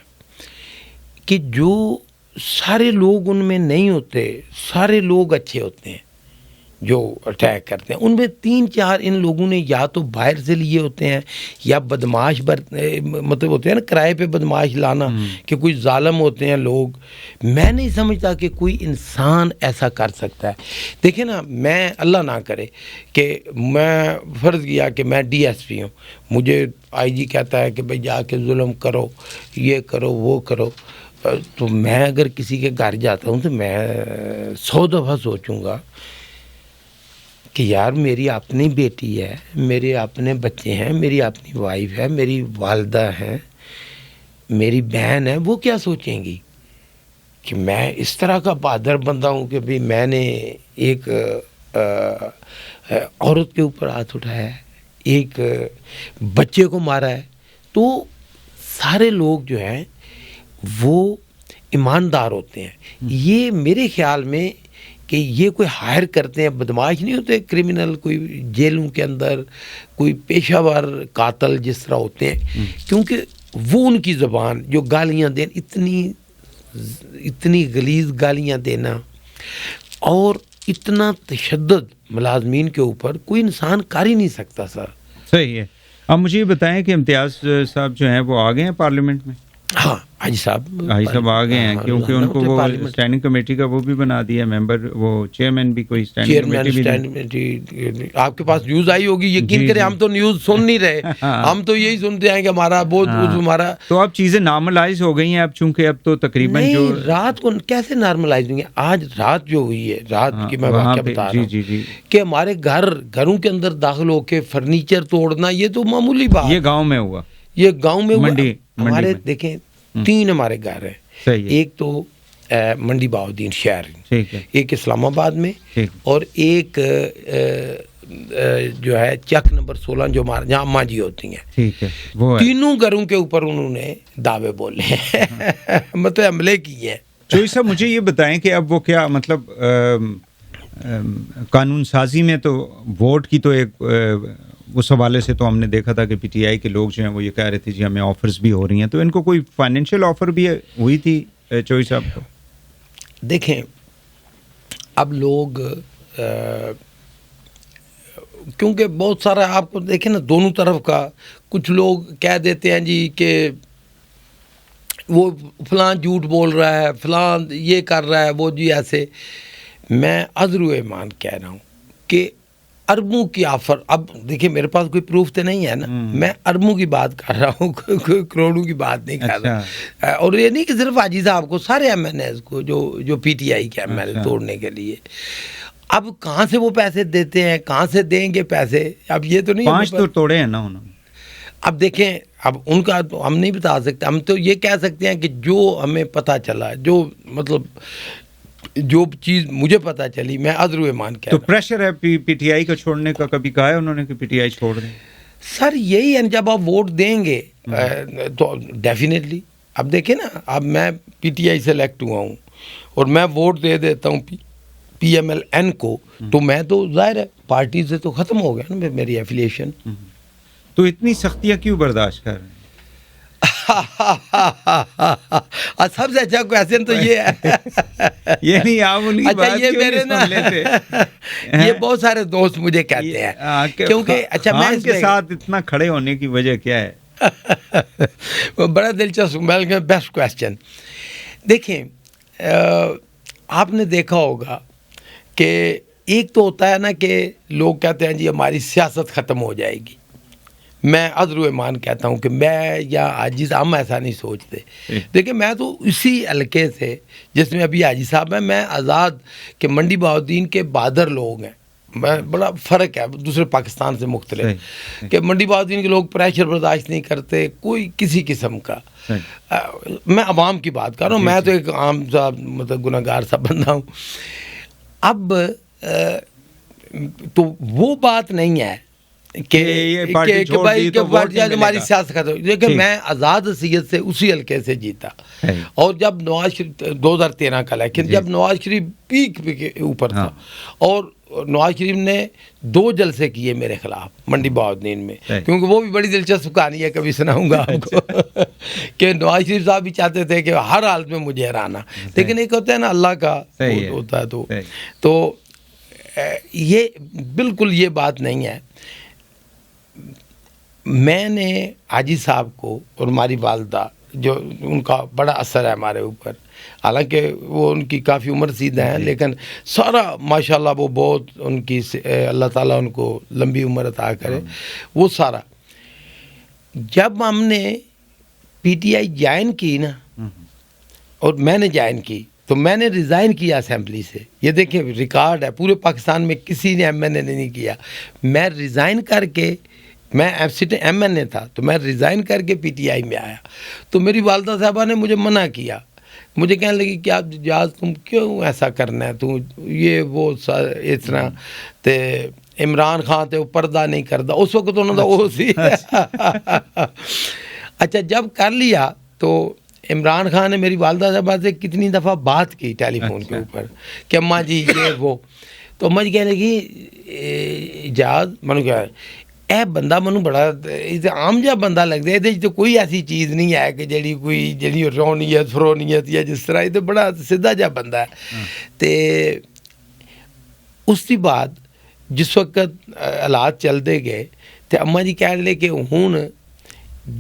[SPEAKER 1] کہ جو سارے لوگ ان میں نہیں ہوتے, سارے لوگ اچھے ہوتے ہیں جو اٹیک کرتے ہیں. ان میں 3-4 ان لوگوں نے یا تو باہر سے لیے ہوتے ہیں, یا بدماش مطلب ہوتے ہیں نا کرائے پہ بدماش لانا, کہ کوئی ظالم ہوتے ہیں لوگ. میں نہیں سمجھتا کہ کوئی انسان ایسا کر سکتا ہے. دیکھیں نا, میں اللہ نہ کرے کہ میں فرض کیا کہ میں DSP ہوں, مجھے IG کہتا ہے کہ بھائی جا کے ظلم کرو, یہ کرو, وہ کرو, تو میں اگر کسی کے گھر جاتا ہوں تو میں 100 دفعہ سوچوں گا کہ یار میری اپنی بیٹی ہے, میرے اپنے بچے ہیں, میری اپنی وائف ہے, میری والدہ ہیں, میری بہن ہے, وہ کیا سوچیں گی کہ میں اس طرح کا بہادر بندہ ہوں کہ بھئی میں نے ایک عورت کے اوپر ہاتھ اٹھایا ہے, ایک بچے کو مارا ہے. تو سارے لوگ جو ہیں وہ ایماندار ہوتے ہیں. یہ میرے خیال میں کہ یہ کوئی ہائر کرتے ہیں, بدماش نہیں ہوتے کرمنل, کوئی جیلوں کے اندر کوئی پیشہ ور قاتل جس طرح ہوتے ہیں, کیونکہ وہ ان کی زبان جو گالیاں دیں, اتنی غلیظ گالیاں دینا اور اتنا تشدد ملازمین کے اوپر کوئی انسان کر ہی نہیں سکتا سر.
[SPEAKER 2] صحیح ہے. اب مجھے یہ بتائیں کہ امتیاز صاحب جو ہیں وہ آ گئے ہیں پارلیمنٹ میں؟
[SPEAKER 1] ہاں حاجی صاحب
[SPEAKER 2] آ گئے ہیں کیونکہ ان کو وہ اسٹینڈنگ کمیٹی کا وہ بھی بنا دیا ممبر, وہ چیئرمین بھی کوئی اسٹینڈنگ کمیٹی.
[SPEAKER 1] آپ کے پاس نیوز آئی ہوگی, یقین کریں ہم تو نیوز سن نہیں رہے, ہم تو یہی سنتے ہیں کہ ہمارا بہت ہمارا.
[SPEAKER 2] تو اب چیزیں نارملائز ہو گئی ہیں اب, چونکہ اب تو تقریباً جو
[SPEAKER 1] رات کو کیسے نارملائز ہوں گے. آج رات جو ہوئی ہے, رات کی میں واقعہ بتا رہا ہوں کہ ہمارے گھروں کے اندر داخل ہو کے فرنیچر توڑنا یہ تو معمولی بات.
[SPEAKER 2] یہ گاؤں میں ہوا,
[SPEAKER 1] یہ گاؤں میں ہمارے دیکھیں 3 ہمارے گھر ہیں, ایک تو منڈی بہاؤالدین شہر, ایک اسلام آباد میں, اور ایک جو ہے چک نمبر 16 جو ہمارے جہاں اماں جی ہوتی ہیں. تینوں گھروں کے اوپر انہوں نے دعوے بولے ہیں, مطلب حملے کیے ہیں.
[SPEAKER 2] چوئی صاحب مجھے یہ بتائیں کہ اب وہ کیا مطلب قانون سازی میں تو ووٹ کی تو ایک اس حوالے سے تو ہم نے دیکھا تھا کہ پی ٹی آئی کے لوگ جو ہیں وہ یہ کہہ رہے تھے جی ہمیں آفرز بھی ہو رہی ہیں, تو ان کو کوئی فائنینشیل آفر بھی ہوئی تھی چوئی صاحب کو؟
[SPEAKER 1] دیکھیں اب لوگ کیونکہ بہت سارا آپ کو دیکھیں نا دونوں طرف کا, کچھ لوگ کہہ دیتے ہیں جی کہ وہ فلاں جھوٹ بول رہا ہے, فلاں یہ کر رہا ہے, وہ جی ایسے. میں عذر و ایمان کہہ رہا ہوں کہ اربوں کی آفر, اب دیکھیں میرے پاس کوئی پروف تو نہیں ہے نا, میں اربوں کی بات کر رہا ہوں, کروڑوں کی بات نہیں کر رہا. اور یہ نہیں کہ صرف حاجی صاحب کو, سارے ایم این ایز کو جو پی ٹی آئی کے ایم این اے توڑنے کے لیے. اب کہاں سے وہ پیسے دیتے ہیں, کہاں سے دیں گے پیسے, اب یہ تو نہیں.
[SPEAKER 2] 5 تو توڑے ہیں نا انہوں نے.
[SPEAKER 1] اب دیکھیں اب ان کا ہم نہیں بتا سکتے, ہم تو یہ کہہ سکتے ہیں کہ جو ہمیں پتہ چلا, جو مطلب جو چیز مجھے پتہ چلی, میں عذر و ایمان کہہ رہا ہوں.
[SPEAKER 2] تو پریشر ہے پی ٹی آئی کا چھوڑنے کا, کبھی کہا ہے انہوں نے کہ پی ٹی آئی چھوڑ دیں؟
[SPEAKER 1] سر یہی ہے, جب آپ ووٹ دیں گے تو ڈیفینیٹلی. اب دیکھیں نا, اب میں پی ٹی آئی سے الیکٹ ہوا ہوں اور میں ووٹ دے دیتا ہوں پی ایم ایل این کو, تو میں تو ظاہر ہے پارٹی سے تو ختم ہو گیا نا میری ایفیلیشن.
[SPEAKER 2] تو اتنی سختیاں کیوں برداشت کر رہے ہیں؟
[SPEAKER 1] سب سے اچھا کویسچن تو یہ ہے.
[SPEAKER 2] یہ نہیں آپ ان کی بات
[SPEAKER 1] یہ میرے نا یہ بہت سارے دوست مجھے کہتے ہیں کیونکہ اچھا میں
[SPEAKER 2] اس کے ساتھ اتنا کھڑے ہونے کی وجہ کیا ہے؟
[SPEAKER 1] بڑا دلچسپ, بیسٹ کویسچن. دیکھیں آپ نے دیکھا ہوگا کہ ایک تو ہوتا ہے نا کہ لوگ کہتے ہیں جی ہماری سیاست ختم ہو جائے گی. میں عذر و ایمان کہتا ہوں کہ میں یا حاجی صاحب ہم ایسا نہیں سوچتے. دیکھیں میں تو اسی حلقے سے جس میں ابھی حاجی صاحب ہیں, میں آزاد کہ منڈی بہاؤالدین کے بہادر لوگ ہیں, بڑا فرق ہے دوسرے پاکستان سے مختلف کہ منڈی بہاؤالدین کے لوگ پریشر برداشت نہیں کرتے کوئی کسی قسم کا. میں عوام کی بات کر رہا ہوں, میں تو ایک عام سا مطلب گناہ گار سا بندہ ہوں. اب تو وہ بات نہیں ہے کہ ہماری سیاست ختم. دیکھیں میں آزاد حیثیت سے اسی حلقے سے جیتا, اور جب نواز شریف 2013 کا الیکشن, جب نواز شریف پیک کے اوپر تھا, اور نواز شریف نے 2 جلسے کیے میرے خلاف منڈی بہاؤالدین میں, کیونکہ وہ بھی بڑی دلچسپ کہانی ہے, کبھی سناؤں گا آپ کو کہ نواز شریف صاحب بھی چاہتے تھے کہ ہر حالت میں مجھے ہرانا, لیکن ایک ہوتا ہے نا اللہ کا ہوتا ہے. تو یہ بالکل یہ بات نہیں ہے. میں نے حاجی صاحب کو اور ہماری والدہ جو ان کا بڑا اثر ہے ہمارے اوپر, حالانکہ وہ ان کی کافی عمر سیدھا ہیں, لیکن سارا ماشاءاللہ وہ بہت ان کی اللہ تعالیٰ ان کو لمبی عمر عطا کرے. وہ سارا جب ہم نے پی ٹی آئی جوائن کی نا, اور میں نے جوائن کی, تو میں نے ریزائن کیا اسمبلی سے. یہ دیکھیں ریکارڈ ہے, پورے پاکستان میں کسی نے ایم این اے نے نہیں کیا. میں ریزائن کر کے, میں ایم این اے تھا, تو میں ریزائن کر کے پی ٹی آئی میں آیا. تو میری والدہ صاحبہ نے مجھے منع کیا, مجھے کہنے لگی کہ آپ جاز تم کیوں ایسا کرنا ہے, تو یہ وہ اس طرح تے عمران خان تے وہ پردہ نہیں کرتا اس وقت انہوں نے وہ سی. اچھا جب کر لیا تو عمران خان نے میری والدہ صاحبہ سے کتنی دفعہ بات کی ٹیلی فون کے اوپر کہ اماں جی یہ وہ, تو اماں جی کہنے لگی جاز منو کیا اے بندہ منو بڑا عام جہا بندہ لگتا ہے, یہ تو کوئی ایسی چیز نہیں ہے کہ جڑی رونیت فرونیت یا جس طرح, یہ تو بڑا سیدھا جہا بندہ ہے. تے اس کی بعد جس وقت حالات چلتے گئے ਤੇ ਅੰਮਾ ਜੀ ਕਹਿਣ ਲੈ ਕਿ ਹੁਣ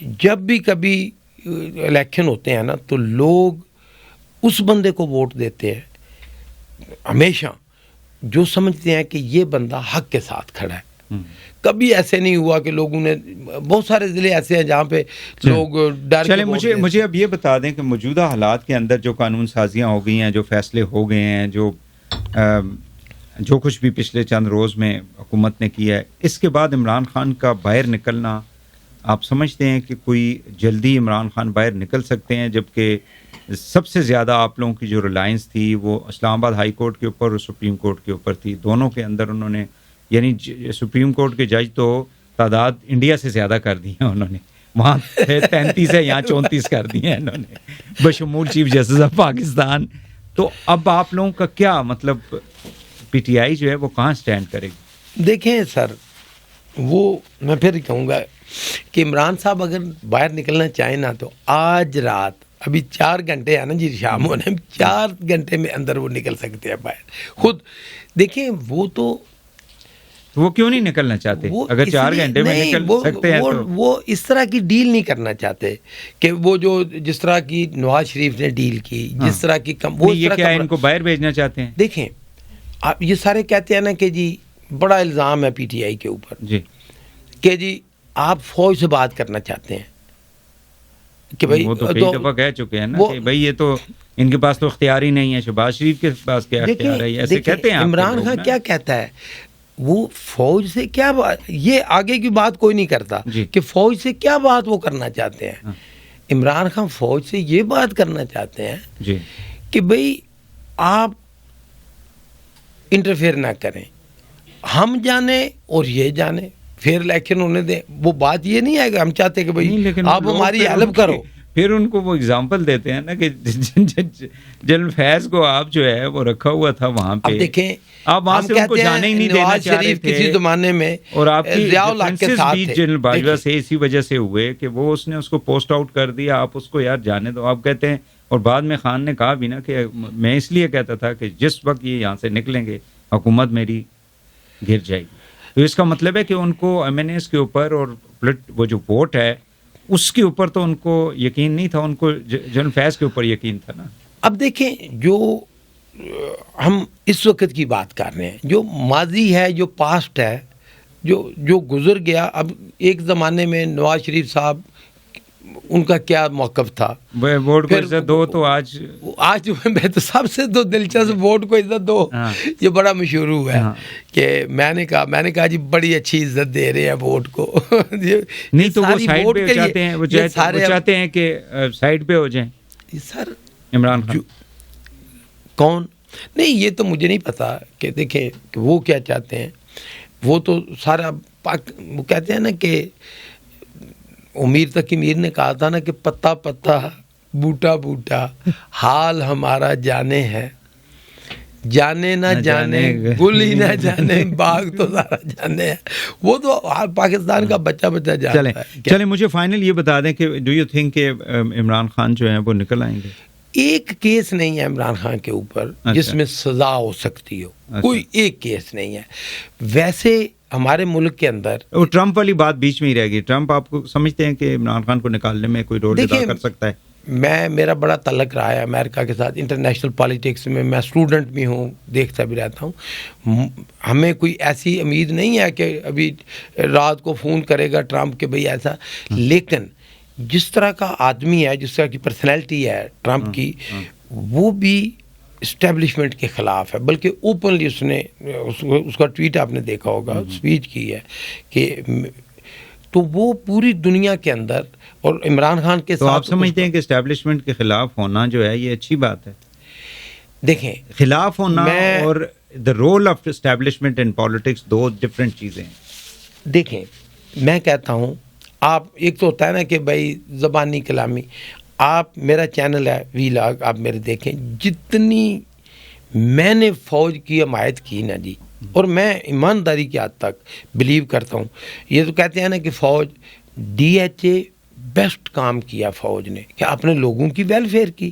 [SPEAKER 1] جب بھی کبھی الیکشن ہوتے ہیں نا تو لوگ اس بندے کو ووٹ دیتے ہیں ہمیشہ جو سمجھتے ہیں کہ یہ بندہ حق کے ساتھ کھڑا ہے. کبھی ایسے نہیں ہوا کہ لوگوں نے, بہت سارے ضلع ایسے ہیں جہاں پہ لوگ ڈر کے ووٹ دیتے ہیں.
[SPEAKER 2] مجھے اب یہ بتا دیں کہ موجودہ حالات کے اندر جو قانون سازیاں ہو گئی ہیں, جو فیصلے ہو گئے ہیں, جو کچھ بھی پچھلے چند روز میں حکومت نے کیا ہے, اس کے بعد عمران خان کا باہر نکلنا, آپ سمجھتے ہیں کہ کوئی جلدی عمران خان باہر نکل سکتے ہیں؟ جبکہ سب سے زیادہ آپ لوگوں کی جو ریلائنس تھی وہ اسلام آباد ہائی کورٹ کے اوپر اور سپریم کورٹ کے اوپر تھی. دونوں کے اندر انہوں نے, یعنی سپریم کورٹ کے جج تو تعداد انڈیا سے زیادہ کر دی ہیں انہوں نے, وہاں 33 ہے, یہاں 34 کر دی ہیں انہوں نے بشمول چیف جسٹس آف پاکستان. تو اب آپ لوگوں کا کیا مطلب, پی ٹی آئی جو ہے وہ کہاں سٹینڈ کرے گی؟
[SPEAKER 1] دیکھیں سر, وہ میں پھر کہوں گا کہ عمران صاحب اگر باہر نکلنا چاہیں نا تو آج رات, ابھی 4 گھنٹے ہیں نا جی شام ہونے, 4 گھنٹے میں اندر وہ نکل سکتے ہیں باہر. خود دیکھیں وہ تو
[SPEAKER 2] وہ کیوں نہیں نکلنا چاہتے؟ اگر 4 گھنٹے میں نکل سکتے ہیں تو
[SPEAKER 1] وہ اس طرح کی ڈیل نہیں کرنا چاہتے کہ وہ جو جس طرح کی نواز شریف نے ڈیل کی, جس طرح کی وہ
[SPEAKER 2] یہ کیا ان کو باہر بھیجنا چاہتے ہیں؟
[SPEAKER 1] دیکھیں آپ یہ سارے کہتے ہیں نا کہ جی بڑا الزام ہے پی ٹی آئی کے اوپر
[SPEAKER 2] جی
[SPEAKER 1] کہ جی آپ فوج سے بات کرنا چاہتے ہیں کہ بھائی,
[SPEAKER 2] وہ تو کئی دفعہ کہہ چکے ہیں نا کہ بھائی یہ تو ان کے پاس تو اختیار ہی نہیں ہے, شہباز شریف کے پاس کیا اختیار ہے, ایسے کہتے ہیں.
[SPEAKER 1] عمران خان کیا کہتا ہے, وہ فوج سے کیا بات, یہ آگے کی بات کوئی نہیں کرتا کہ فوج سے کیا بات وہ کرنا چاہتے ہیں. عمران خان فوج سے یہ بات کرنا چاہتے ہیں کہ بھئی آپ انٹرفیئر نہ کریں, ہم جانے اور یہ جانے, پھر الیکشن ہونے دیں. وہ بات یہ نہیں ہے کہ ہم چاہتے کہ بھئی آپ ہماری ہیلپ کرو.
[SPEAKER 2] پھر ان کو وہ اگزامپل دیتے ہیں نا کہ جنرل فیض کو آپ جو ہے وہ رکھا ہوا تھا وہاں پہ.
[SPEAKER 1] اب دیکھیں
[SPEAKER 2] آپ وہاں سے ان کو جانے ہی نہیں دینا چاہ رہے تھے
[SPEAKER 1] کسی زمانے میں,
[SPEAKER 2] اور آپ کی
[SPEAKER 1] ضیاء الحق کے ساتھ
[SPEAKER 2] بھی جنرل باجوہ سے اسی وجہ سے ہوئے کہ وہ اس نے اس کو پوسٹ آؤٹ کر دیا, آپ اس کو یار جانے دو. آپ کہتے ہیں, اور بعد میں خان نے کہا بھی نا کہ میں اس لیے کہتا تھا کہ جس وقت یہ یہاں سے نکلیں گے حکومت میری گر جائے گی. تو اس کا مطلب ہے کہ ان کو ایم این ایز کے اوپر اور وہ جو ووٹ ہے اس کے اوپر تو ان کو یقین نہیں تھا, ان کو جنرل فیض کے اوپر یقین تھا نا.
[SPEAKER 1] اب دیکھیں جو ہم اس وقت کی بات کر رہے ہیں, جو ماضی ہے, جو پاسٹ ہے, جو گزر گیا. اب ایک زمانے میں نواز شریف صاحب ان کا کیا موقف تھا,
[SPEAKER 2] ووٹ کو عزت دو, تو آج
[SPEAKER 1] میں تو سب سے تو دلچسپ ووٹ کو عزت دو, یہ بڑا مشہور ہوا ہے کہ میں نے کہا جی بڑی اچھی عزت دے رہے ہیں ووٹ کو.
[SPEAKER 2] نہیں تو وہ سائیڈ پہ چاہتے ہیں, وہ چاہتے ہیں کہ سائیڈ پہ ہو جائیں
[SPEAKER 1] سر
[SPEAKER 2] عمران خان.
[SPEAKER 1] کون نہیں, یہ تو مجھے نہیں پتا کہ دیکھیں کہ وہ کیا چاہتے ہیں. وہ تو سارا وہ کہتے ہیں نا کہ امیر تقی میر نے کہا تھا نا کہ پتا پتا بوٹا بوٹا حال ہمارا جانے ہے, جانے نہ جانے گل ہی نہ جانے باغ تو سارا جانے ہے. وہ تو پاکستان کا بچہ جانتا ہے.
[SPEAKER 2] چلیں مجھے فائنل یہ بتا دیں کہ ڈو یو تھنک کہ عمران خان جو ہیں وہ نکل آئیں گے؟
[SPEAKER 1] ایک کیس نہیں ہے عمران خان کے اوپر جس میں سزا ہو سکتی ہو, کوئی ایک کیس نہیں ہے. ویسے ہمارے ملک کے اندر
[SPEAKER 2] وہ ٹرمپ والی بات بیچ میں ہی رہ گئی. ٹرمپ آپ کو سمجھتے ہیں کہ عمران خان کو نکالنے میں کوئی رول ادا کر سکتا ہے؟
[SPEAKER 1] میرا بڑا تعلق رہا ہے امریکہ کے ساتھ, انٹرنیشنل پالیٹکس میں اسٹوڈنٹ بھی ہوں, دیکھتا بھی رہتا ہوں. ہمیں کوئی ایسی امید نہیں ہے کہ ابھی رات کو فون کرے گا ٹرمپ کہ بھئی ایسا, لیکن جس طرح کا آدمی ہے, جس طرح کی پرسنالٹی ہے ٹرمپ کی, وہ بھی اسٹیبلشمنٹ کے خلاف ہے. بلکہ اوپنلی اس نے اس کا ٹویٹ آپ نے دیکھا ہوگا, اسپیچ کی ہے کہ تو وہ پوری دنیا کے اندر اور عمران خان کے ساتھ.
[SPEAKER 2] تو آپ سمجھتے ہیں کہ اسٹیبلشمنٹ کے خلاف ہونا جو ہے یہ اچھی بات ہے؟
[SPEAKER 1] دیکھیں
[SPEAKER 2] خلاف ہونا اور the role of establishment in politics دو ڈفرینٹ چیزیں ہیں.
[SPEAKER 1] دیکھیں میں کہتا ہوں, آپ ایک تو ہوتا ہے نا کہ بھائی زبانی کلامی, آپ میرا چینل ہے وی لاگ, آپ میرے دیکھیں, جتنی میں نے فوج کی حمایت کی نا جی, اور میں ایمانداری کی حد تک بلیو کرتا ہوں. یہ تو کہتے ہیں نا کہ فوج ڈی ایچ اے بیسٹ کام کیا فوج نے کہ اپنے لوگوں کی ویلفیئر کی،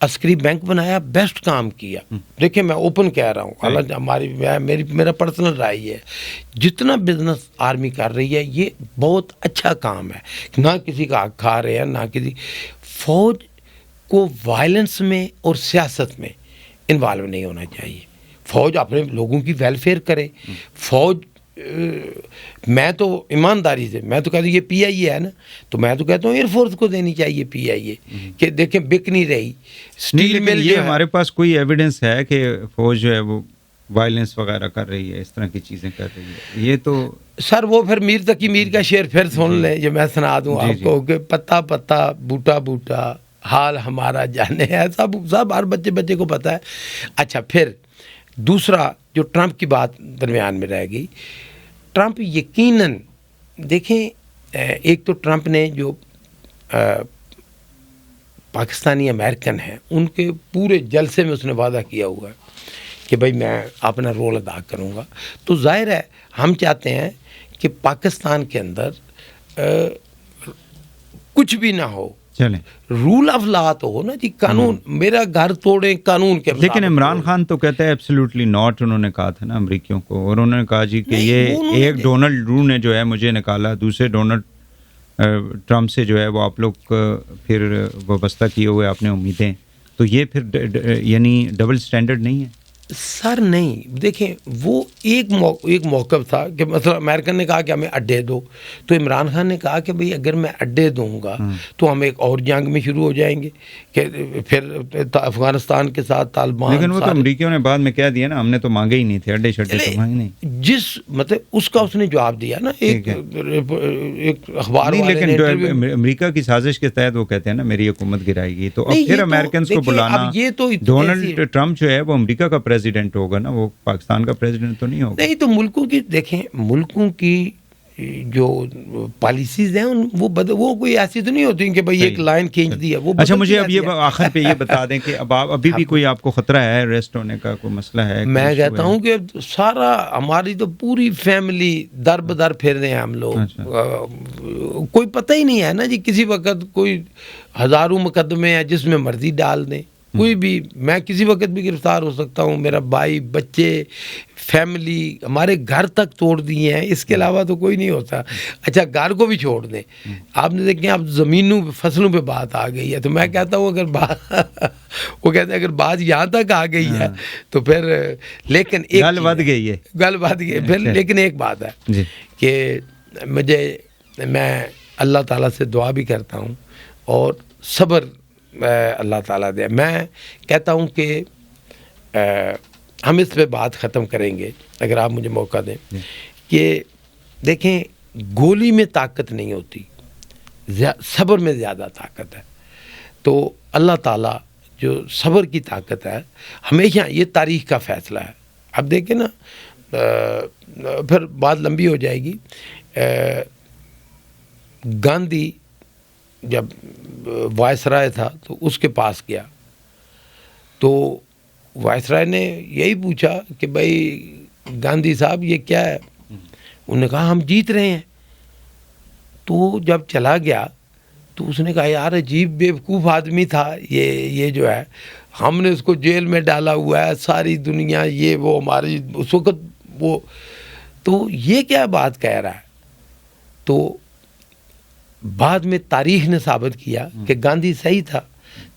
[SPEAKER 1] عسکری بینک بنایا، بیسٹ کام کیا. دیکھیں میں اوپن کہہ رہا ہوں، حالانکہ میرا پرسنل رائے ہے، جتنا بزنس آرمی کر رہی ہے یہ بہت اچھا کام ہے، نہ کسی کا حق کھا رہے ہیں، نہ کسی. فوج کو وائلنس میں اور سیاست میں انوالو نہیں ہونا چاہیے. فوج اپنے لوگوں کی ویلفیئر کرے. فوج میں تو ایمانداری سے میں تو کہتا ہوں یہ پی آئی اے ہے نا، تو میں تو کہتا ہوں ایئر فورس کو دینی چاہیے پی آئی اے کہ دیکھیں بک نہیں رہی.
[SPEAKER 2] اسٹیل مل یہ ہمارے پاس کوئی ایویڈنس ہے کہ فوج جو ہے وہ وائلنس وغیرہ کر رہی ہے، اس طرح کی چیزیں کر رہی ہے؟ یہ تو
[SPEAKER 1] سر وہ پھر میر تقی میر کا شعر پھر سن لیں جو میں سنا دوں آپ کو کہ پتا پتا بوٹا بوٹا حال ہمارا جانے ہے. سب ہر بچے کو پتہ ہے. اچھا پھر دوسرا جو ٹرمپ کی بات درمیان میں رہ گئی، ٹرمپ یقیناً دیکھیں ایک تو ٹرمپ نے جو پاکستانی امریکن ہیں ان کے پورے جلسے میں اس نے وعدہ کیا ہوا ہے کہ بھائی میں اپنا رول ادا کروں گا. تو ظاہر ہے ہم چاہتے ہیں کہ پاکستان کے اندر کچھ بھی نہ ہو،
[SPEAKER 2] چلیں
[SPEAKER 1] رول آف لا تو ہو نا جی، قانون میرا گھر توڑیں قانون کے.
[SPEAKER 2] لیکن عمران خان تو کہتا ہے ایبسلیوٹلی ناٹ، انہوں نے کہا تھا نا امریکیوں کو، اور انہوں نے کہا جی کہ یہ ایک ڈونلڈ رو نے جو ہے مجھے نکالا، دوسرے ڈونلڈ ٹرمپ سے جو ہے وہ آپ لوگ پھر وابستہ کیے ہوئے اپنے امیدیں، تو یہ پھر یعنی ڈبل سٹینڈرڈ نہیں ہے؟
[SPEAKER 1] سر نہیں، دیکھیں وہ ایک موقف تھا کہ مثلا امریکن نے کہا کہ ہمیں اڈے دو، تو عمران خان نے کہا کہ بھئی اگر میں اڈے دوں گا تو ہم ایک اور جنگ میں شروع ہو جائیں گے کہ پھر افغانستان کے ساتھ طالبان.
[SPEAKER 2] لیکن وہ تو امریکیوں نے بعد میں کہہ دیا نا، ہم نے تو مانگے ہی نہیں تھے اڈے شڈے تو مانگے نہیں.
[SPEAKER 1] جس مطلب اس کا اس نے جواب دیا نا ایک اخبار
[SPEAKER 2] نہیں، لیکن امریکہ کی سازش کے تحت وہ کہتے ہیں نا میری حکومت گرائے گی، تو اب پھر امریکنز کو بلانا. ڈونلڈ ٹرمپ جو ہے وہ امریکہ کا پریزیڈنٹ ہوگا نا، وہ پاکستان کا پریزیڈنٹ تو نہیں ہوگا. نہیں
[SPEAKER 1] تو ملکوں کی دیکھیں، ملکوں کی جو پالیسیز ہیں وہ کوئی ایسی تو نہیں ہوتی کہ بھئی ایک لائن کھینچ دی ہے وہ.
[SPEAKER 2] اچھا مجھے اب یہ آخر پہ یہ بتا دیں کہ اب ابھی بھی کوئی آپ کو خطرہ ہے ریسٹ ہونے کا، کوئی مسئلہ ہے؟
[SPEAKER 1] میں کہتا ہوں کہ سارا ہماری تو پوری فیملی در بدر پھر رہے ہیں ہم لوگ. کوئی پتہ ہی نہیں ہے نا جی، کسی وقت کوئی ہزاروں مقدمے ہیں جس میں مرضی ڈال دیں، کوئی بھی میں کسی وقت بھی گرفتار ہو سکتا ہوں. میرا بھائی، بچے، فیملی، ہمارے گھر تک توڑ دیے ہیں، اس کے علاوہ تو کوئی نہیں ہوتا. اچھا گھر کو بھی چھوڑ دیں، آپ نے دیکھیں اب زمینوں فصلوں پہ بات آ گئی ہے، تو میں کہتا ہوں وہ کہتے ہیں اگر بات یہاں تک آ گئی ہے تو پھر لیکن ایک
[SPEAKER 2] گل بد گئی ہے،
[SPEAKER 1] گل بد گئی پھر. لیکن ایک بات ہے کہ میں اللہ تعالیٰ سے دعا بھی کرتا ہوں اور صبر اللہ تعالیٰ دے. میں کہتا ہوں کہ ہم اس پہ بات ختم کریں گے اگر آپ مجھے موقع دیں کہ دیکھیں گولی میں طاقت نہیں ہوتی، صبر میں زیادہ طاقت ہے. تو اللہ تعالیٰ جو صبر کی طاقت ہے ہمیشہ، یہ تاریخ کا فیصلہ ہے. اب دیکھیں نا پھر بات لمبی ہو جائے گی. گاندھی جب وائس رائے تھا تو اس کے پاس گیا تو وائس رائے نے یہی پوچھا کہ بھائی گاندھی صاحب یہ کیا ہے؟ انہوں نے کہا ہم جیت رہے ہیں. تو جب چلا گیا تو اس نے کہا یار عجیب بیوقوف آدمی تھا یہ جو ہے، ہم نے اس کو جیل میں ڈالا ہوا ہے، ساری دنیا یہ وہ ہماری اس وقت وہ، تو یہ کیا بات کہہ رہا ہے. تو بعد میں تاریخ نے ثابت کیا کہ گاندھی صحیح تھا.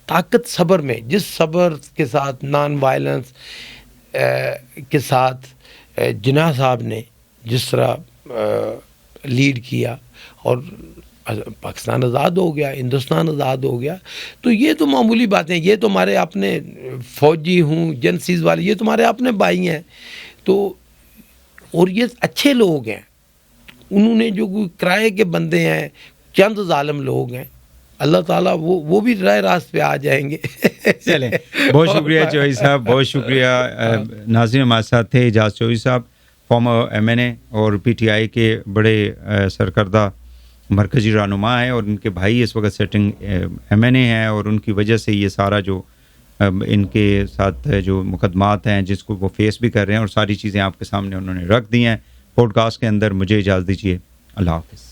[SPEAKER 1] طاقت صبر میں، جس صبر کے ساتھ نان وائلنس کے ساتھ جناح صاحب نے جس طرح لیڈ کیا اور پاکستان آزاد ہو گیا، ہندوستان آزاد ہو گیا. تو یہ تو معمولی باتیں، یہ تو ہمارے اپنے فوجی ہوں جنسیز والے، یہ تمہارے اپنے بھائی ہیں. تو اور یہ اچھے لوگ ہیں، انہوں نے جو کوئی کرائے کے بندے ہیں، چند ظالم لوگ ہیں، اللہ تعالیٰ وہ بھی راہ راست پہ آ جائیں گے.
[SPEAKER 2] چلیں بہت شکریہ چوہی صاحب، بہت شکریہ. ناظرین ہمارے ساتھ تھے اعجاز چوہی صاحب، فارمر ایم این اے اور پی ٹی آئی کے بڑے سرکردہ مرکزی رہنما ہیں، اور ان کے بھائی اس وقت سیٹنگ ایم این اے ہیں، اور ان کی وجہ سے یہ سارا جو ان کے ساتھ جو مقدمات ہیں جس کو وہ فیس بھی کر رہے ہیں، اور ساری چیزیں آپ کے سامنے انہوں نے رکھ دی ہیں پوڈ کاسٹ کے اندر. مجھے اجازت دیجیے، اللہ حافظ.